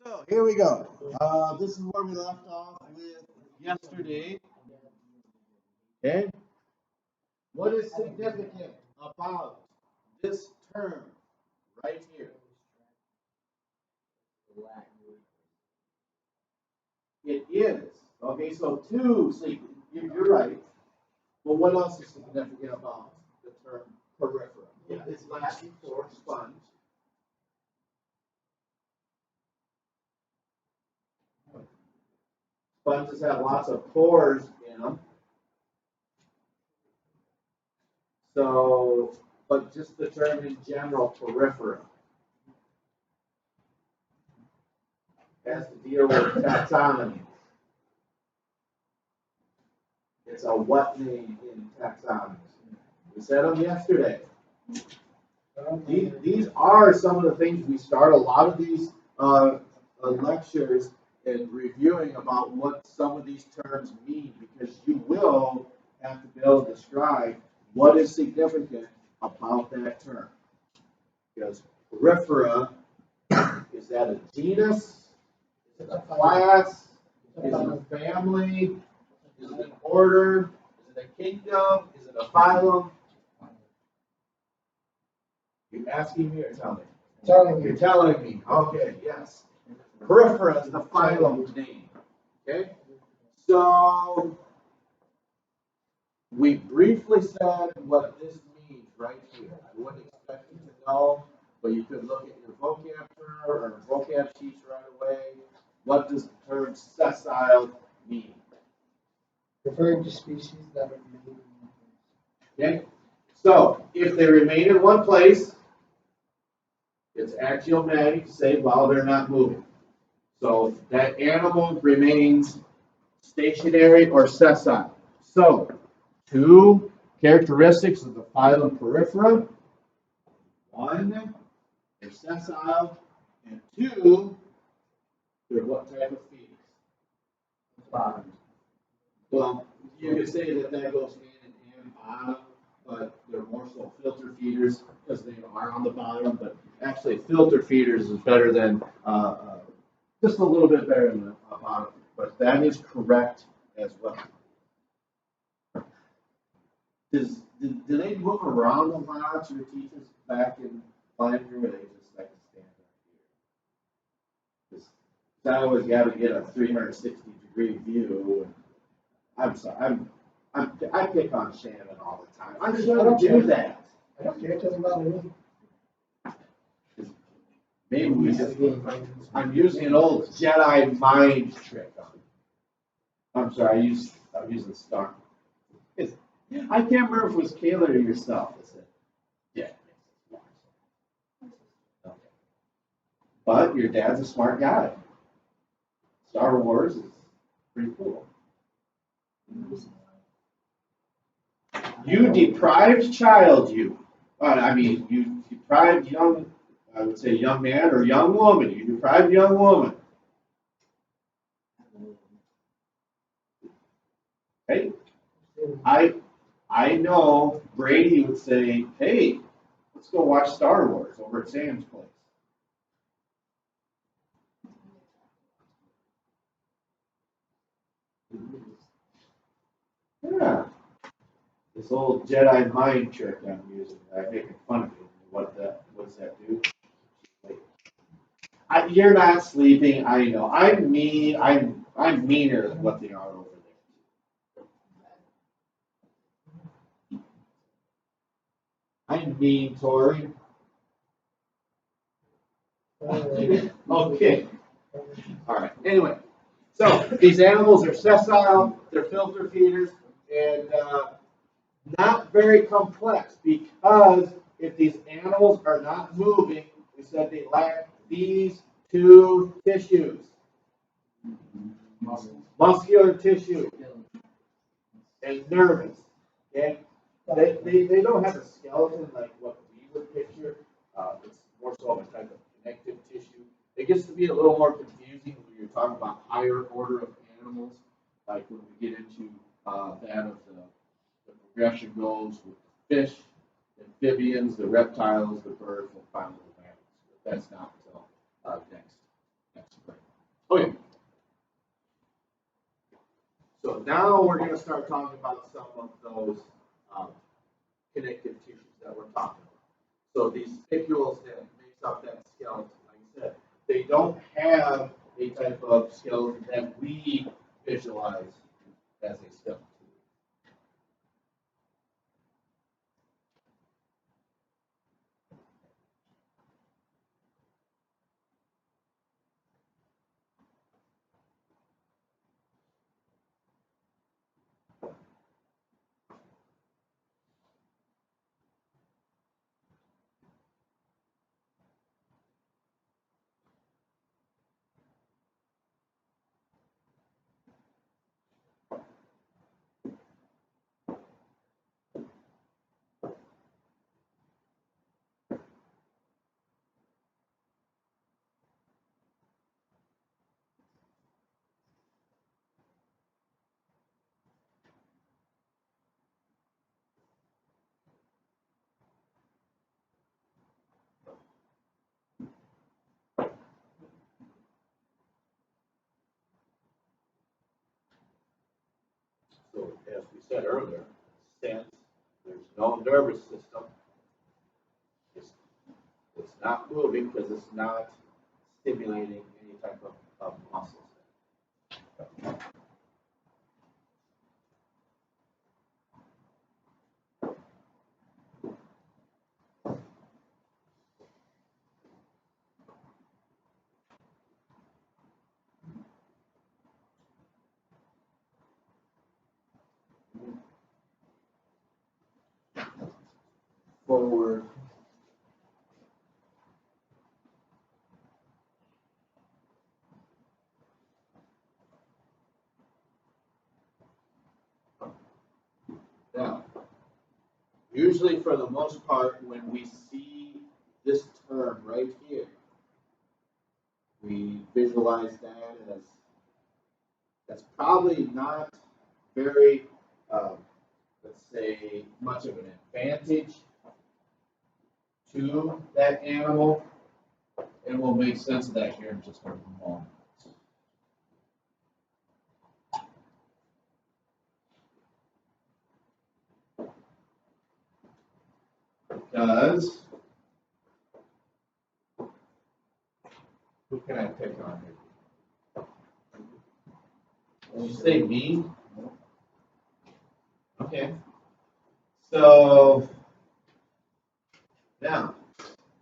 So here we go. This is where we left off with yesterday. Okay. What is significant about this term right here? It is. Okay, so two, so you're right. But what else is significant about the term peripheral? Yeah, it's Latin for sponge. Sponges have lots of pores in them. So, but just the term in general, peripheral, has to deal with taxonomy. It's a what name in taxonomy? We said them yesterday. These are some of the things we start a lot of these lectures and reviewing about what some of these terms mean, because you will have to be able to describe what is significant about that term. Because periphery, is that a genus? Is it a class? Is it a family? Is it an order? Is it a kingdom? Is it a phylum? You asking me or telling me? Telling you. You're telling me. Okay, yes. Periphery is the phylum name. Okay? So we briefly said what this means right here. I wouldn't expect you to know, but you could look at your vocab term or vocab sheets right away. What does the term sessile mean? Referring to species that remain in one place. Okay? So if they remain in one place, it's axiomatic to say, well, they're not moving. So that animal remains stationary or sessile. So two characteristics of the phylum Periphery. One, they're sessile, and two, they're what type of feeders? Bottom. Well, you could say that goes hand in hand bottom, but they're more so filter feeders because they are on the bottom. But actually, filter feeders is better than just a little bit better than a bottom. But that is correct as well. Do they move around a lot, your teachers back in classroom, or they just like to stand up here? Because I always got to get a 360-degree view. I'm sorry, I pick on Shannon all the time. I shouldn't do that. I don't care, it doesn't bother me. Maybe we just, I'm using an old Jedi mind trick on it. I'm sorry, I'm using Star. I can't remember if it was Kayla or yourself that said, yeah. Okay. But your dad's a smart guy. Star Wars is pretty cool. You deprived child, you deprived young, I would say young man or young woman. You deprived young woman. Hey, I know Brady would say, hey, let's go watch Star Wars over at Sam's place. Yeah. This old Jedi mind trick I'm using. I'm making fun of you. What's that do? You're not sleeping, I know. I'm mean. I'm meaner than what they are over there. I'm mean, Tori. Okay. All right. Anyway, so these animals are sessile. They're filter feeders, and not very complex, because if these animals are not moving, we said they lack these two tissues. Muscular tissue and nervous. Okay? They don't have a skeleton like what we would picture. It's more so of a type of connective tissue. It gets to be a little more confusing when you're talking about higher order of animals, like when we get into that of the progression goes with fish, amphibians, the reptiles, the birds, and finally the mammals. But that's not until next spring. So now we're gonna start talking about some of those connective tissues that we're talking about. So these spicules that makes up that skeleton, like I said, they don't have a type of skeleton that we visualize as a skeleton. So as we said earlier, since there's no nervous system, it's not moving because it's not stimulating any type of muscles. Forward. Now, usually for the most part, when we see this term right here, we visualize that as that's probably not very, let's say, much of an advantage to that animal, and we'll make sense of that here in just a moment. Because, who can I pick on here? Did you say me? Okay. So, now,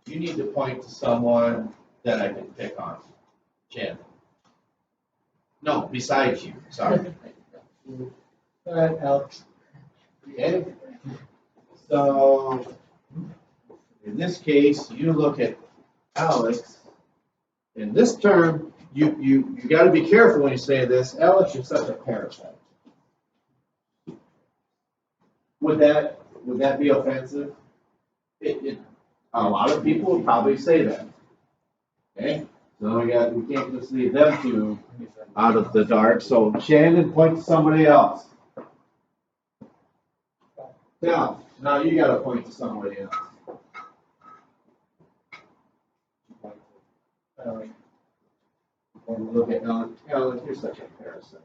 you need to point to someone that I can pick on. Jen. No, besides you, sorry. All right, Alex. Okay? So, in this case, you look at Alex. In this term, you got to be careful when you say this. Alex, you're such a parasite. Would that be offensive? A lot of people would probably say that. Okay, so we can't just leave them two out of the dark. So Shannon, point to somebody else. Now you got to point to somebody else. Look at Ellen. Ellen, you're such a parasite.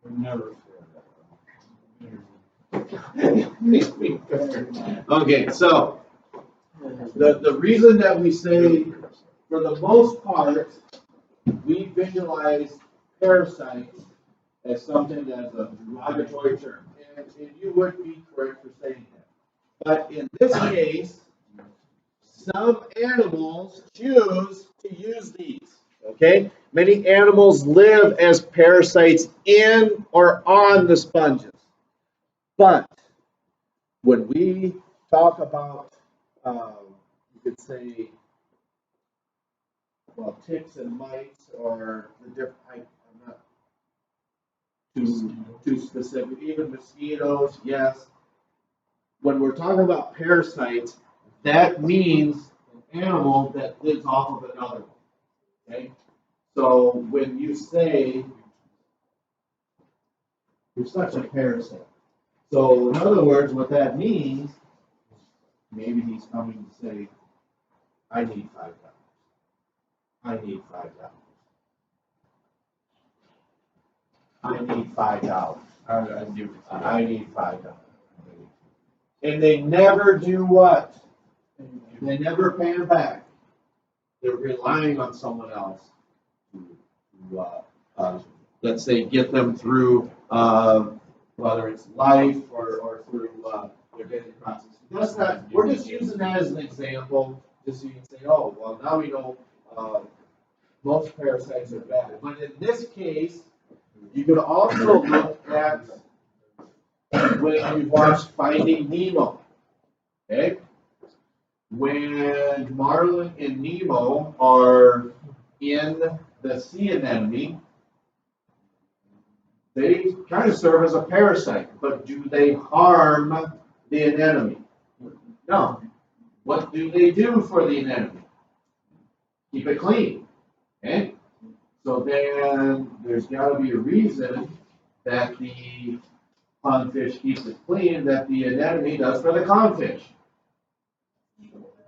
We never Okay, so the reason that we say, for the most part, we visualize parasites as something that's a derogatory term, and you would be correct for saying that. But in this case, some animals choose to use these. Okay, many animals live as parasites in or on the sponges. But when we talk about, you could say, well, ticks and mites, or the different, I'm not too specific, even mosquitoes, yes. When we're talking about parasites, that means an animal that lives off of another one. Okay? So when you say, you're such a parasite. So in other words, what that means, maybe he's coming to say, I need $5. I need $5. I need $5. I do. I need $5. And they never do what? They never pay them back. They're relying on someone else to let's say, get them through, whether it's life or through their daily process. That's not, we're just using that as an example, just so you can say, oh, well, now we know most parasites are bad. But in this case, you could also look at when you watch Finding Nemo. Okay? When Marlin and Nemo are in the sea anemone, they kind of serve as a parasite, but do they harm the anemone? No. What do they do for the anemone? Keep it clean. Okay? So then there's got to be a reason that the clownfish keeps it clean that the anemone does for the clownfish.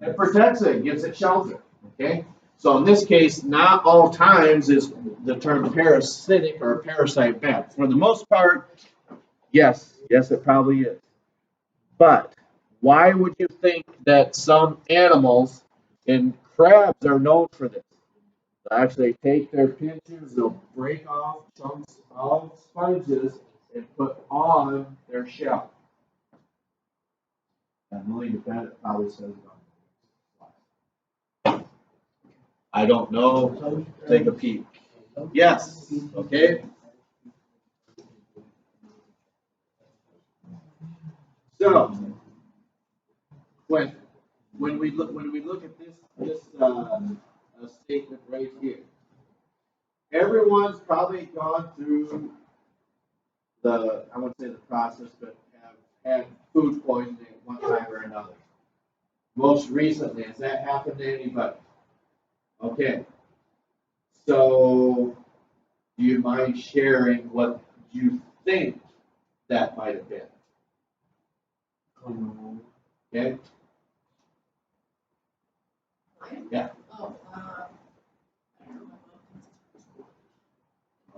It protects it, gives it shelter. Okay? So in this case, not all times is the term parasitic or parasite bad. For the most part, yes, it probably is. But why would you think that some animals, and crabs are known for this? They'll actually take their pinches, they'll break off chunks of sponges and put on their shell. I'm willing to bet it probably says it on. I don't know. Take a peek. Yes. Okay. So when we look at this statement right here, everyone's probably gone through I wouldn't say the process, but have had food poisoning at one time or another. Most recently, has that happened to anybody? Okay. So, do you mind sharing what you think that might have been? Okay. Yeah.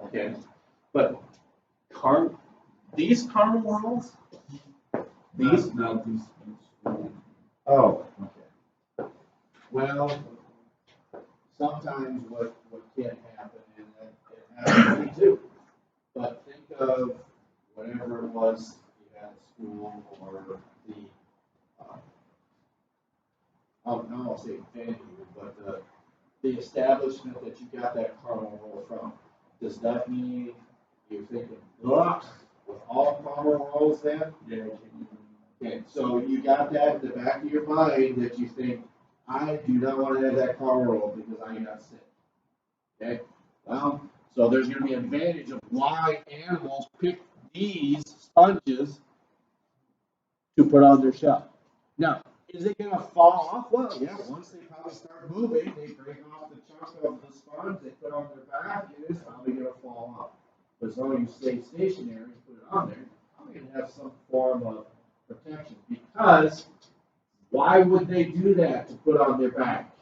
Okay. But these caramel rolls? These? Not these. Oh, okay. Well, sometimes what can happen, and it happens to me too. But think of whatever it was you had at school or I don't know, I'll say venue, but the establishment that you got that caramel roll from. Does that mean you're thinking, ugh, with all caramel rolls then? Yeah. Okay, so you got that in the back of your mind that you think, I do not want to have that caramel roll because I got sick. Okay? Well, so there's going to be an advantage of why animals pick these sponges to put on their shell. Now, is it going to fall off? Well, yeah, once they probably start moving, they break off the chunk of the sponge they put on their back, and it's probably going to fall off. But as long as you stay stationary and put it on there, you're probably going to have some form of protection. Because why would they do that to put on their back?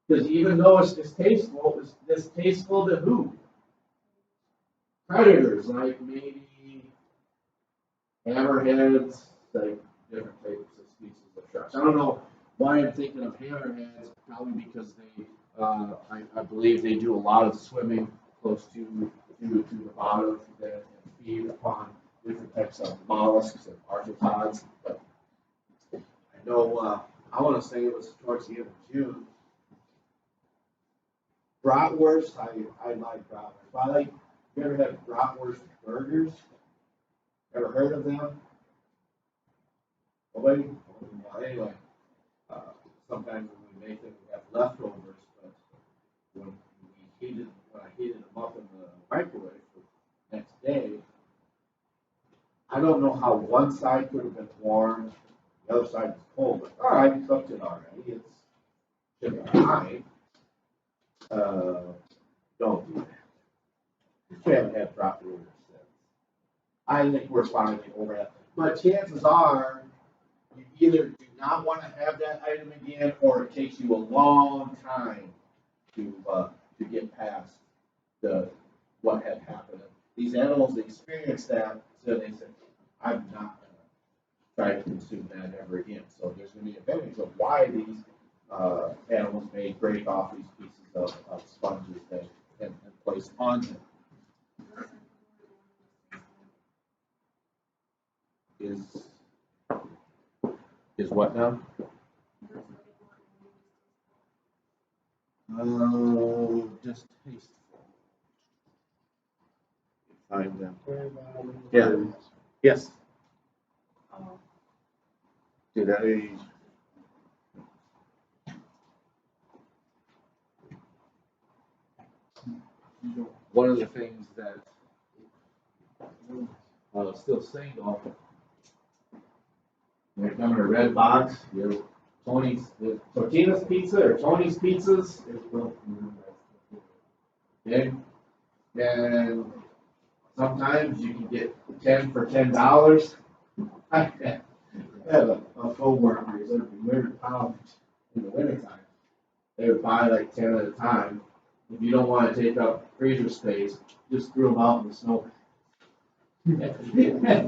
Because even though it's distasteful to who? Predators, like maybe hammerheads, like different types of species of sharks. I don't know why I'm thinking of hammerheads, probably because they, I believe they do a lot of swimming close to the bottom and feed upon different types of mollusks and arthropods. But I know, I want to say it was towards the end of June. Bratwurst, I like bratwurst. You ever had bratwurst burgers? Ever heard of them? Nobody? Well, anyway, sometimes when we make them, we have leftovers, but when I heated them up in the microwave for the next day, I don't know how one side could have been warm, the other side was cold, but all right, you cooked it already, it should be fine. Don't do that. We haven't had bratwurst since. I think we're finally over that. But chances are, you either do not want to have that item again, or it takes you a long time to get past what had happened. these animals experience that, so they say, I'm not gonna try to consume that ever again. So there's gonna be a advantage of why these animals may break off these pieces of sponges and place on them. Is what now? Oh, distasteful. Find them. Yeah. Yes. Did I? One of the things that I was still single, they come in a red box. You have Tony's, Tortina's Pizza or Tony's Pizzas. Okay. And sometimes you can get 10 for $10. I had a co-worker who lived in Weird College in the wintertime. They would buy like 10 at a time. If you don't want to take up freezer space, just throw them out in the snow. And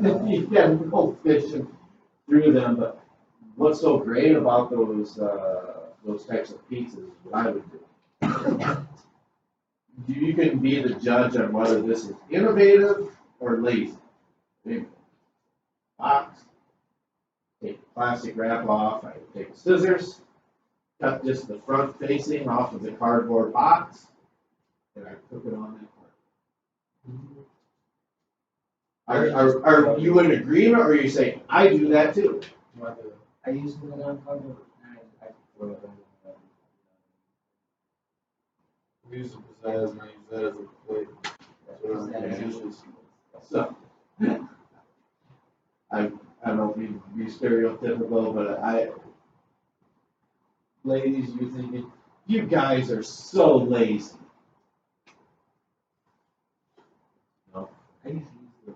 then you can go fishing through them. But what's so great about those types of pizzas is what I would do. You can be the judge on whether this is innovative or lazy. Box, take the plastic wrap off, I take scissors, cut just the front facing off of the cardboard box, and I cook it on that part. Are you in agreement, or are you saying, I do that too? I used to put it on cardboard. I throw it on. We use the pizzazz and I use that as a plate. That's what I usually see. So, I don't mean to be stereotypical, but ladies, you're thinking, you guys are so lazy. No. I used to use the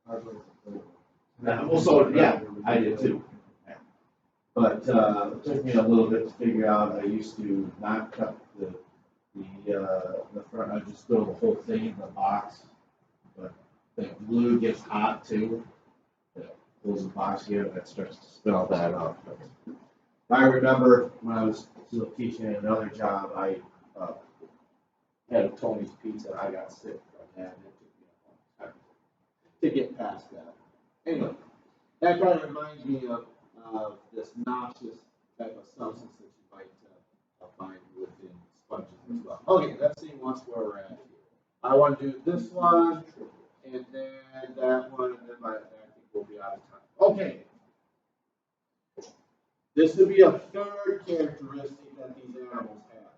cardboard as a plate. Well, so, yeah, I did too. But it took me a little bit to figure out. I used to not cut the front. I just throw the whole thing in the box. But the glue gets hot too. It pulls the box here, and that starts to smell that out. I remember when I was still teaching at another job, I had a Tony's Pizza, and I got sick from that. And it took me a long time to get past that. Anyway, that kind of reminds me of this noxious type of substance that you might find within sponges as well. Okay, let's see where we're at here. I want to do this one, and then that one, and then I think we'll be out of time. Okay. This would be a third characteristic that these animals have.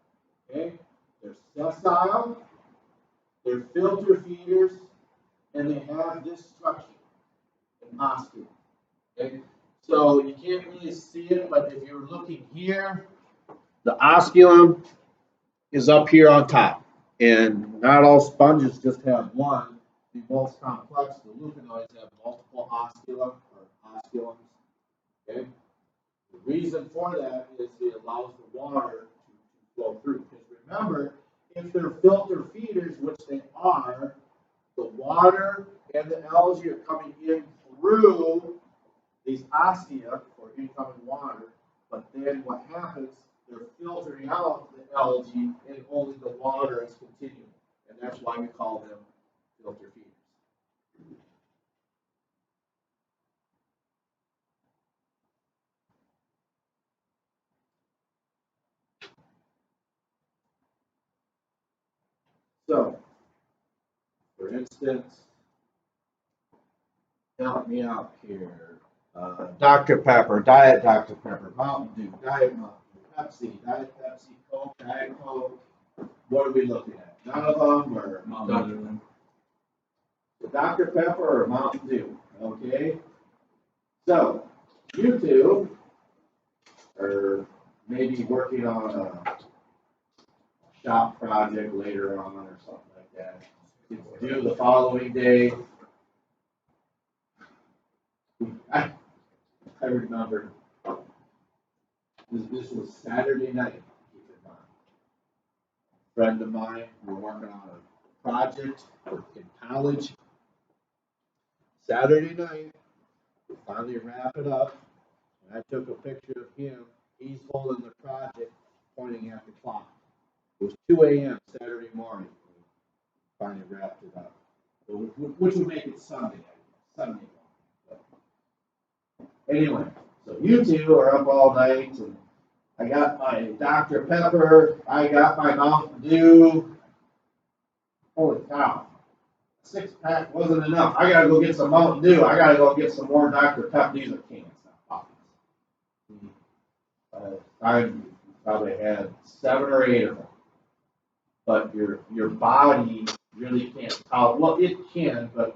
Okay? They're sessile, they're filter feeders, and they have this structure, an osculum. Okay? So you can't really see it, but if you're looking here, the osculum is up here on top. And not all sponges just have one. The most complex, the lupinoids, have multiple osculum or osculums. Okay? The reason for that is it allows the water to flow through. Because remember, if they're filter feeders, which they are, the water and the algae are coming in through these ostia for incoming water, but then what happens, they're filtering out the algae and only the water is continuing. And that's why we call them filter feeders. So, for instance, help me out here. Dr. Pepper, Diet Dr. Pepper, Mountain Dew, Diet Mountain Dew, Pepsi, Diet Pepsi, Coke, Diet Coke. What are we looking at? None of them or Mountain Dew? Dr. Pepper or Mountain Dew? Okay. So, you two are maybe working on a shop project later on or something like that. It's due the following day. I remember this was Saturday night, keep in mind. A friend of mine, we were working on project in college. Saturday night, we finally wrap it up. And I took a picture of him. He's holding the project, pointing at the clock. It was 2 a.m. Saturday morning. We finally wrapped it up, which would make it Sunday. Sunday morning. But anyway, so you two are up all night, and I got my Dr. Pepper. I got my Mountain Dew. Holy cow. 6-pack wasn't enough. I gotta go get some Mountain Dew. I gotta go get some more Dr. Pepper. These are cans, not bottles. I probably had 7 or 8 of them. But your body really can't tolerate. Well, it can, but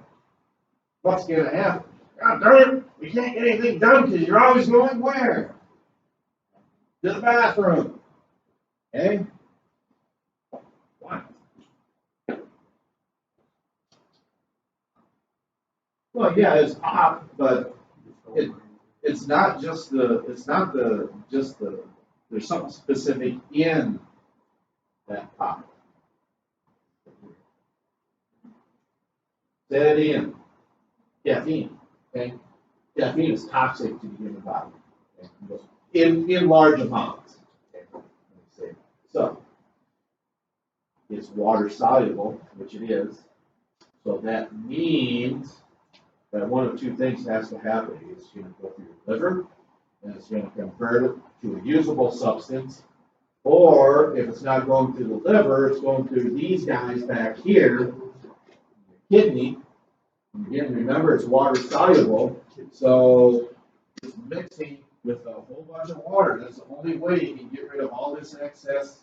what's gonna happen? God darn it, we can't get anything done because you're always going where? To the bathroom. Okay? Why? Well, yeah, it's hot, but it's not just there's something specific in that pop. Say that again. Caffeine. Okay? Caffeine is toxic to the human body. Okay? In large amounts. Okay? So it's water soluble, which it is. So that means that one of two things has to happen. It's going to go through your liver, and it's going to convert it to a usable substance. Or if it's not going through the liver, it's going through these guys back here, the kidney. Again, remember it's water soluble, so it's mixing with a whole bunch of water. That's the only way you can get rid of all this excess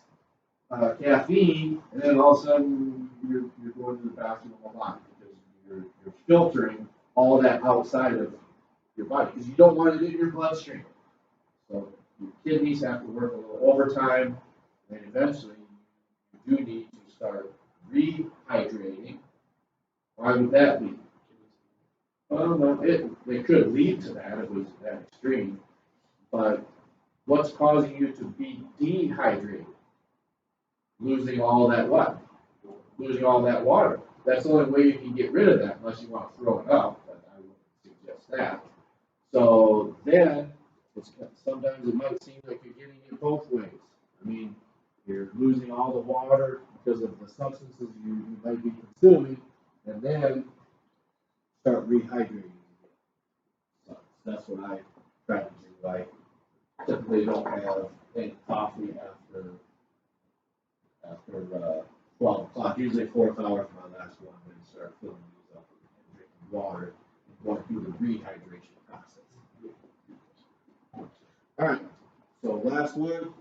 caffeine, and then all of a sudden you're going to the bathroom a lot because you're filtering all that outside of your body because you don't want it in your bloodstream. So your kidneys have to work a little overtime, and eventually you do need to start rehydrating. Why would that be? Well, no, it could lead to that if it was that extreme. But what's causing you to be dehydrated? Losing all that what? Losing all that water. That's the only way you can get rid of that unless you want to throw it out, but I wouldn't suggest that. So then, sometimes it might seem like you're getting it both ways. I mean, you're losing all the water because of the substances you might be consuming, and then start rehydrating. So that's what I try to do. I typically don't have any coffee after 12 o'clock. Usually 4th hour is my last one when you start filling these up and drinking water and going through the rehydration process. All right, so last one.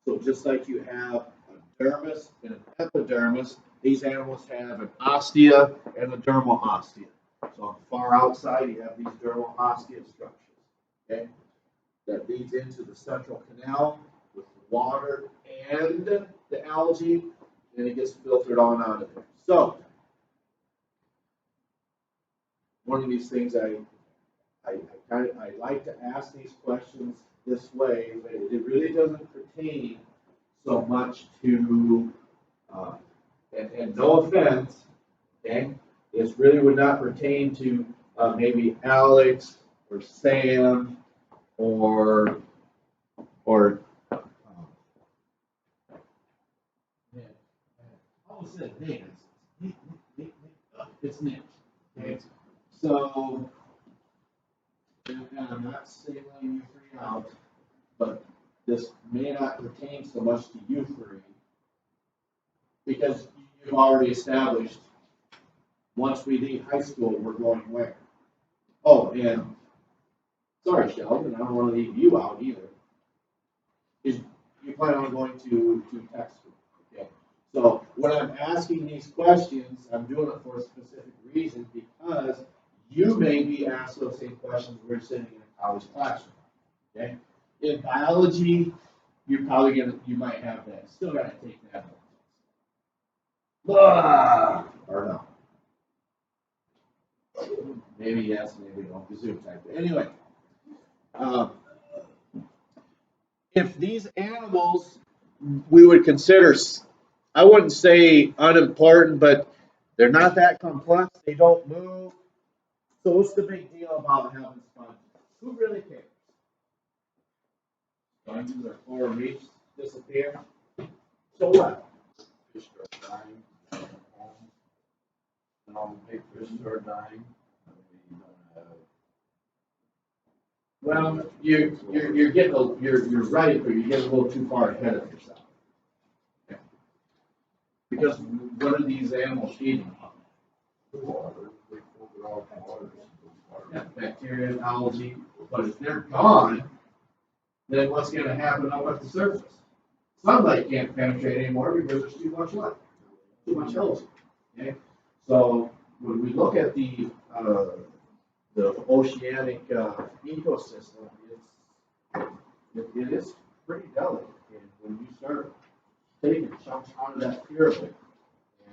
So just like you have a dermis and an epidermis, these animals have an ostia and a dermal ostia. So on the far outside, you have these dermal ostia structures. Okay, that leads into the central canal with the water and the algae, and it gets filtered on out of there. So one of these things I like to ask these questions this way, but it really doesn't pertain so much to, and no offense, okay, this really would not pertain to maybe Alex or Sam or I almost said Nick. It's Nick. Okay, so. And I'm not singling you three out, but this may not pertain so much to you three because you've already established once we leave high school, we're going where? Oh, and sorry, Sheldon, I don't want to leave you out either. Is you plan on going to tech school? Okay. So when I'm asking these questions, I'm doing it for a specific reason because you may be asked those same questions when you're sitting in a college classroom. Okay? In biology, you might have that. Still got to take that. Or no. Maybe yes, maybe no, zoom type. Anyway, if these animals we would consider, I wouldn't say unimportant, but they're not that complex. They don't move. So what's the big deal about having sponges? Who really cares? Sponges or coral reefs disappear. So what? Fish are dying. Big fish are dying. We don't have. Well, you're getting you're right, but you're getting a little too far ahead of yourself. Okay. Because what are these animals feeding on? Water, they filter out water. Yeah, bacteria, algae. But if they're gone, then what's going to happen up at the surface? Sunlight can't penetrate anymore because there's too much light, too much algae. Okay, so when we look at the oceanic ecosystem, it is pretty delicate. And when you start taking chunks out of that pyramid,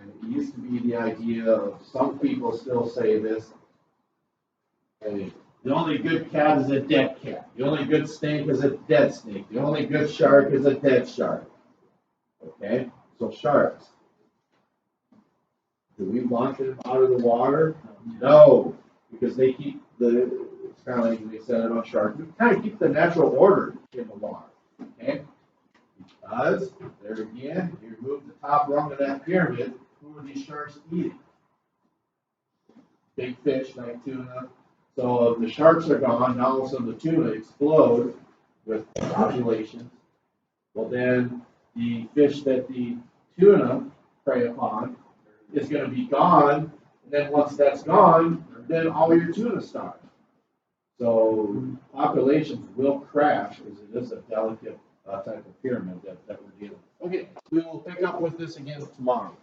and it used to be the idea of some people still say this. Hey, the only good cat is a dead cat. The only good snake is a dead snake. The only good shark is a dead shark. Okay, so sharks. Do we want them out of the water? No, because they keep it's kind of like they said about sharks, we kind of keep the natural order in the water. Okay? Because, there again, you remove the top rung of that pyramid, who are these sharks eating? Big fish like tuna. So if the sharks are gone, now all of a sudden the tuna explode with populations. Well, then the fish that the tuna prey upon is going to be gone. And then once that's gone, then all your tuna starve. So populations will crash because it is a delicate type of pyramid that we're dealing with. Okay, we will pick up with this again tomorrow.